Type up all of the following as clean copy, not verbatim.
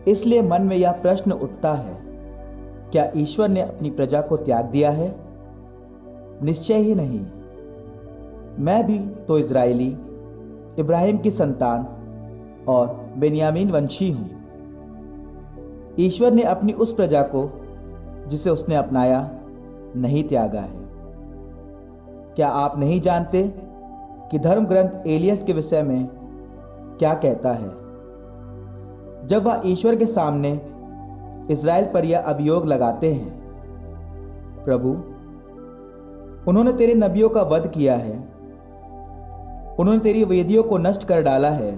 इसलिए मन में यह प्रश्न उठता है, क्या ईश्वर ने अपनी प्रजा को त्याग दिया है? निश्चय ही नहीं। मैं भी तो इज़राइली, इब्राहिम की संतान और बेन्यामीन वंशी हूं। ईश्वर ने अपनी उस प्रजा को जिसे उसने अपनाया नहीं त्यागा है। क्या आप नहीं जानते कि धर्म ग्रंथ एलियस के विषय में क्या कहता है? जब वह ईश्वर के सामने इज़राइल पर यह अभियोग लगाते हैं, प्रभु, उन्होंने तेरे नबियों का वध किया है, उन्होंने तेरी वेदियों को नष्ट कर डाला है,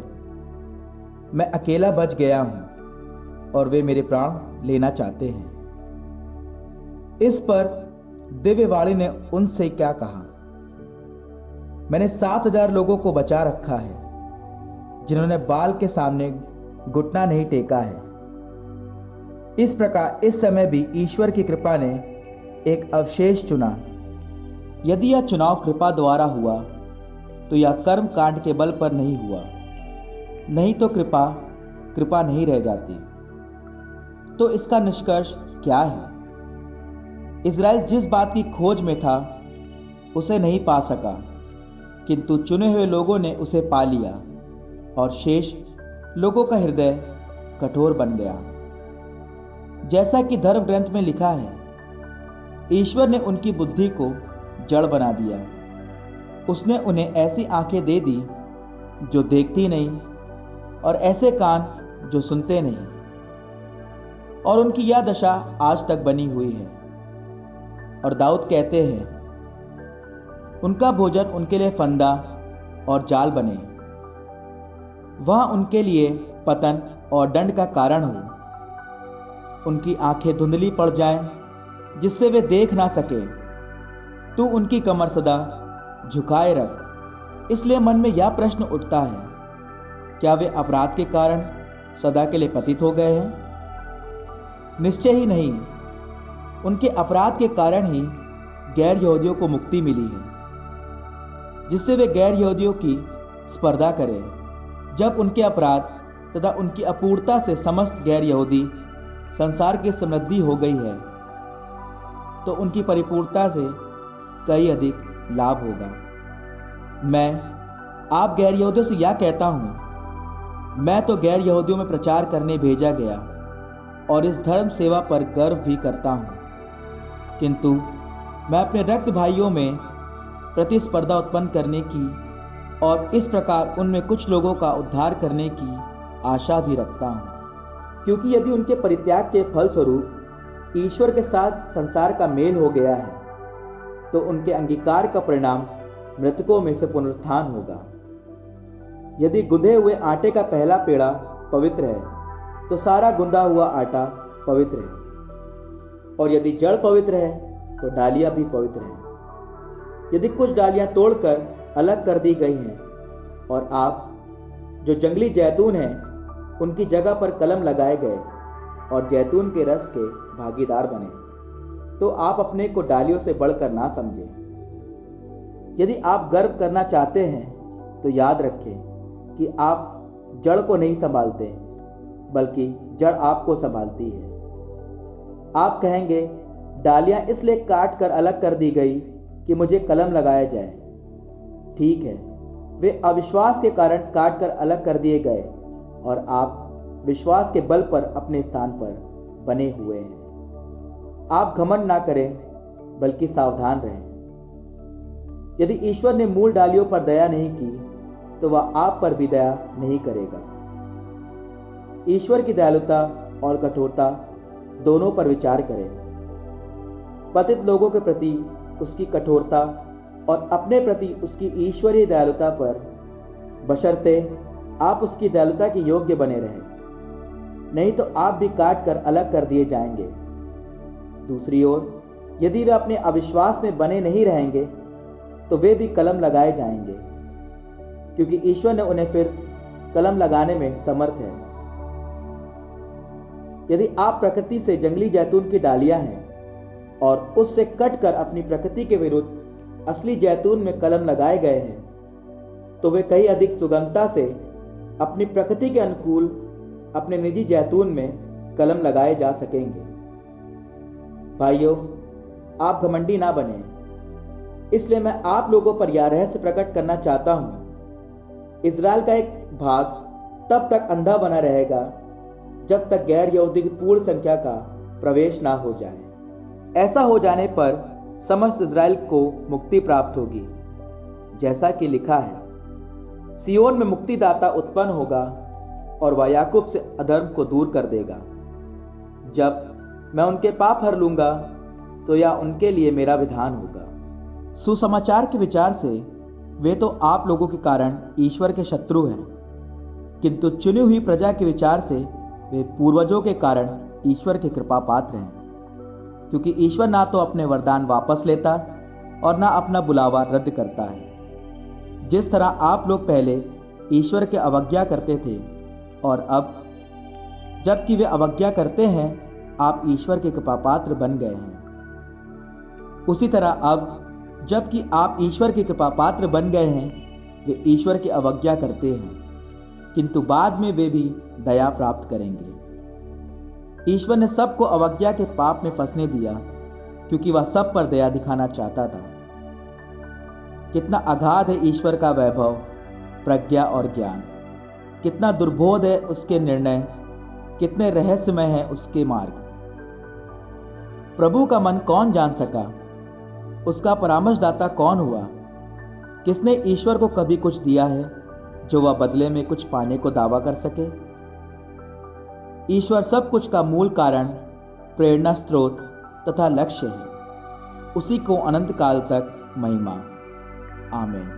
मैं अकेला बच गया हूं और वे मेरे प्राण लेना चाहते हैं। इस पर दिव्यवाणी ने उनसे क्या कहा? मैंने 7,000 लोगों को बचा रखा है जिन्होंने बाल के सामने घुटना नहीं टेका है। इस प्रकार इस समय भी ईश्वर की कृपा ने एक अवशेष चुना। यदि यह चुनाव कृपा द्वारा हुआ तो यह कर्म कांड के बल पर नहीं हुआ, नहीं तो कृपा नहीं रह जाती। तो इसका निष्कर्ष क्या है? इज़राइल जिस बात की खोज में था उसे नहीं पा सका, किंतु चुने हुए लोगों ने उसे पा लिया और शेष लोगों का हृदय कठोर बन गया। जैसा कि धर्म ग्रंथ में लिखा है, ईश्वर ने उनकी बुद्धि को जड़ बना दिया। उसने उन्हें ऐसी आंखें दे दी जो देखती नहीं और ऐसे कान जो सुनते नहीं, और उनकी यह दशा आज तक बनी हुई है। और दाऊद कहते हैं, उनका भोजन उनके लिए फंदा और जाल बने, वह उनके लिए पतन और दंड का कारण हो। उनकी आंखें धुंधली पड़ जाएं जिससे वे देख ना सके। तू उनकी कमर सदा झुकाए रख। इसलिए मन में यह प्रश्न उठता है, क्या वे अपराध के कारण सदा के लिए पतित हो गए हैं? निश्चय ही नहीं। उनके अपराध के कारण ही गैर यहूदियों को मुक्ति मिली है, जिससे वे गैर यहूदियों की स्पर्धा करें। जब उनके अपराध तथा उनकी अपूर्णता से समस्त गैर यहूदी संसार की समृद्धि हो गई है, तो उनकी परिपूर्णता से कई अधिक लाभ होगा। मैं आप गैर यहूदियों से यह कहता हूं, मैं तो गैर यहूदियों में प्रचार करने भेजा गया और इस धर्म सेवा पर गर्व भी करता हूं, किंतु मैं अपने रक्त भाइयों में प्रतिस्पर्धा उत्पन्न करने की और इस प्रकार उनमें कुछ लोगों का उद्धार करने की आशा भी रखता हूं। क्योंकि यदि उनके परित्याग के फलस्वरूप ईश्वर के साथ संसार का मेल हो गया है, तो उनके अंगीकार का परिणाम मृतकों में से पुनरुत्थान होगा। यदि गुंदे हुए आटे का पहला पेड़ा पवित्र है, तो सारा गुंदा हुआ आटा पवित्र है, और यदि जड़ पवित्र है तो डालियां भी पवित्र हैं। यदि कुछ डालियां तोड़कर अलग कर दी गई हैं और आप जो जंगली जैतून हैं उनकी जगह पर कलम लगाए गए और जैतून के रस के भागीदार बने, तो आप अपने को डालियों से बढ़कर ना समझें। यदि आप गर्व करना चाहते हैं तो याद रखें कि आप जड़ को नहीं संभालते, बल्कि जड़ आपको संभालती है। आप कहेंगे, डालियां इसलिए काट कर अलग कर दी गई कि मुझे कलम लगाया जाए। ठीक है, वे अविश्वास के कारण काट कर अलग कर दिए गए और आप विश्वास के बल पर अपने स्थान पर बने हुए हैं। आप घमंड ना करें, बल्कि सावधान रहें। यदि ईश्वर ने मूल डालियों पर दया नहीं की, तो वह आप पर भी दया नहीं करेगा। ईश्वर की दयालुता और कठोरता दोनों पर विचार करें। पतित लोगों के प्रति उसकी कठोरता और अपने प्रति उसकी ईश्वरीय दयालुता पर, बशर्ते आप उसकी दयालुता के योग्य बने रहें, नहीं तो आप भी काट कर अलग कर दिए जाएंगे। दूसरी ओर, यदि वे अपने अविश्वास में बने नहीं रहेंगे, तो वे भी कलम लगाए जाएंगे, क्योंकि ईश्वर ने उन्हें फिर कलम लगाने में समर्थ है। यदि आप प्रकृति से जंगली जैतून की डालियां हैं और उससे कट कर अपनी प्रकृति के विरुद्ध असली जैतून में कलम लगाए गए हैं, तो वे कहीं अधिक सुगमता से अपनी प्रकृति के अनुकूल अपने निजी जैतून में कलम लगाए जा सकेंगे। भाइयों, आप घमंडी ना बने, इसलिए मैं आप लोगों पर यह रहस्य प्रकट करना चाहता हूं। इज़राइल का एक भाग तब तक अंधा बना रहेगा जब तक गैर यहूदी की पूर्ण संख्या का प्रवेश ना हो जाए। ऐसा हो जाने पर समस्त इज़राइल को मुक्ति प्राप्त होगी, जैसा कि लिखा है, सियोन में मुक्तिदाता उत्पन्न होगा और वह याकूब से अधर्म को दूर कर देगा। जब मैं उनके पाप हर लूंगा तो यह उनके लिए मेरा विधान होगा। सुसमाचार के विचार से वे तो आप लोगों के कारण ईश्वर के शत्रु हैं, किंतु चुनी हुई प्रजा के विचार से वे पूर्वजों के कारण ईश्वर के कृपा पात्र हैं, क्योंकि ईश्वर ना तो अपने वरदान वापस लेता और ना अपना बुलावा रद्द करता है। जिस तरह आप लोग पहले ईश्वर की अवज्ञा करते थे और अब जबकि वे अवज्ञा करते हैं आप ईश्वर के कृपा पात्र बन गए हैं, उसी तरह अब जबकि आप ईश्वर के कृपा पात्र बन गए हैं वे ईश्वर की अवज्ञा करते हैं, किंतु बाद में वे भी दया प्राप्त करेंगे। ईश्वर ने सबको अवज्ञा के पाप में फंसने दिया क्योंकि वह सब पर दया दिखाना चाहता था। कितना अगाध है ईश्वर का वैभव, प्रज्ञा और ज्ञान, कितना दुर्बोध है उसके निर्णय, कितने रहस्यमय है उसके मार्ग। प्रभु का मन कौन जान सका, उसका परामर्शदाता कौन हुआ। किसने ईश्वर को कभी कुछ दिया है जो वह बदले में कुछ पाने को दावा कर सके। ईश्वर सब कुछ का मूल कारण, प्रेरणा स्रोत तथा लक्ष्य है। उसी को अनंत काल तक महिमा। आमीन।